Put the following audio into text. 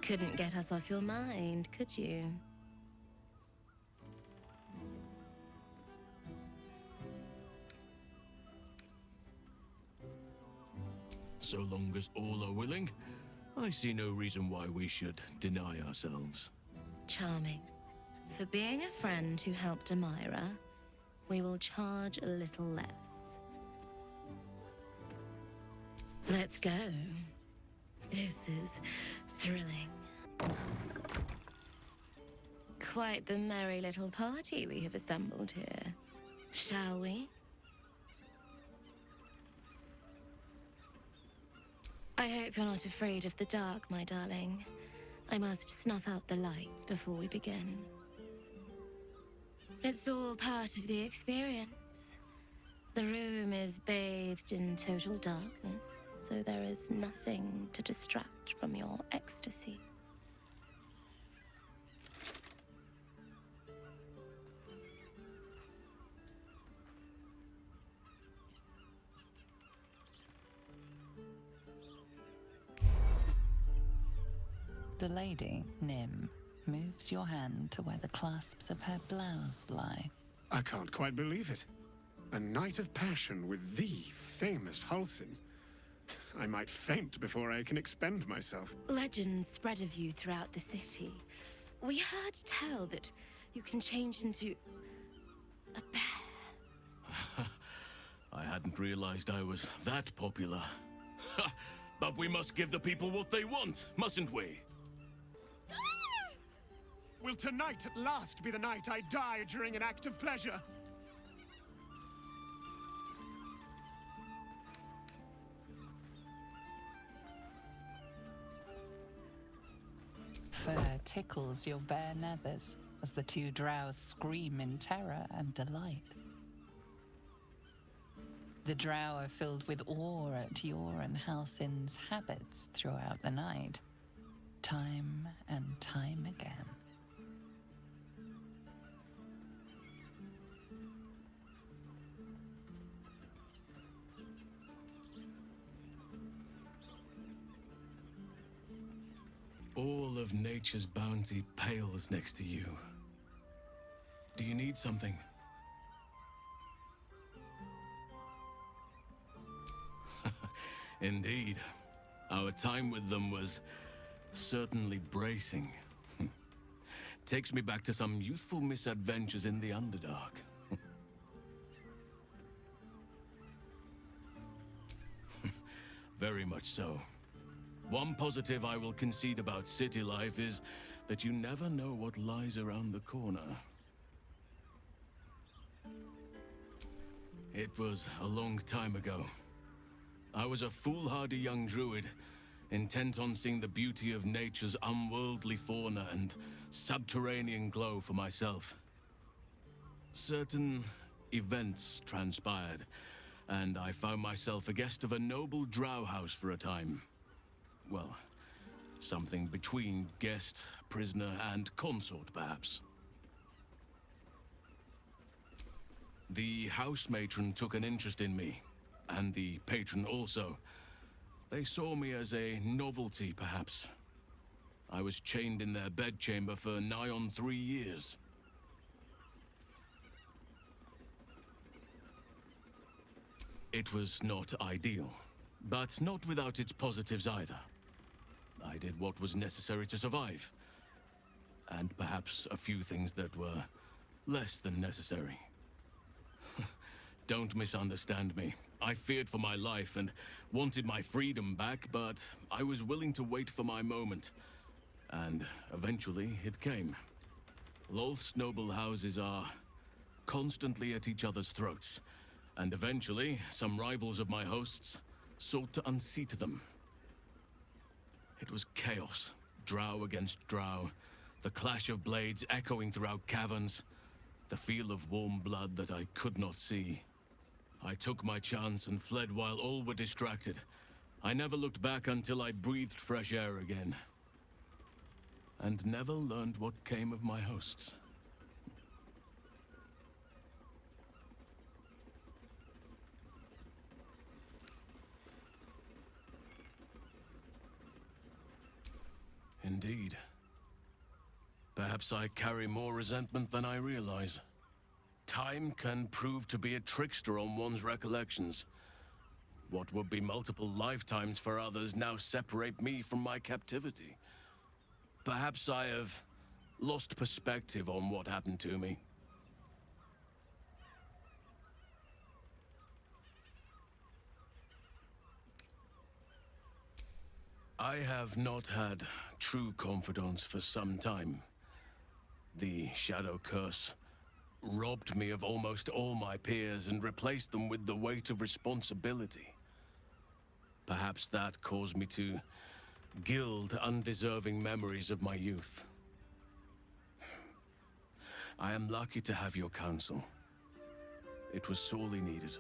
Couldn't get us off your mind, could you? So long as all are willing, I see no reason why we should deny ourselves. Charming. For being a friend who helped Amira, we will charge a little less. Let's go. This is thrilling. Quite the merry little party we have assembled here. Shall we? I hope you're not afraid of the dark, my darling. I must snuff out the lights before we begin. It's all part of the experience. The room is bathed in total darkness, so there is nothing to distract from your ecstasy. The lady, Nim, moves your hand to where the clasps of her blouse lie. I can't quite believe it. A night of passion with the famous Halsin. I might faint before I can expend myself. Legends spread of you throughout the city. We heard tell that you can change into a bear. I hadn't realized I was that popular. But we must give the people what they want, mustn't we? Will tonight at last be the night I die during an act of pleasure? Fur tickles your bare nethers as the two drows scream in terror and delight. The drow are filled with awe at your and Halsin's habits throughout the night, time and time again. All of nature's bounty pales next to you. Do you need something? Indeed. Our time with them was certainly bracing. Takes me back to some youthful misadventures in the Underdark. Very much so. One positive I will concede about city life is that you never know what lies around the corner. It was a long time ago. I was a foolhardy young druid, intent on seeing the beauty of nature's unworldly fauna and subterranean glow for myself. Certain events transpired, and I found myself a guest of a noble drow house for a time. Well, something between guest, prisoner, and consort, perhaps. The house matron took an interest in me, and the patron also. They saw me as a novelty, perhaps. I was chained in their bedchamber for nigh on 3 years. It was not ideal, but not without its positives either. I did what was necessary to survive, and perhaps a few things that were less than necessary. Don't misunderstand me. I feared for my life and wanted my freedom back, but I was willing to wait for my moment. And eventually it came. Lolth's noble houses are constantly at each other's throats, and eventually some rivals of my hosts sought to unseat them. It was chaos, drow against drow, the clash of blades echoing throughout caverns, the feel of warm blood that I could not see. I took my chance and fled while all were distracted. I never looked back until I breathed fresh air again. And never learned what came of my hosts. indeed. Perhaps I carry more resentment than I realize. Time can prove to be a trickster on one's recollections. What would be multiple lifetimes for others now separate me from my captivity. Perhaps I have lost perspective on what happened to me. I have not had true confidence for some time. The Shadow Curse robbed me of almost all my peers and replaced them with the weight of responsibility. Perhaps that caused me to gild undeserving memories of my youth. I am lucky to have your counsel. It was sorely needed.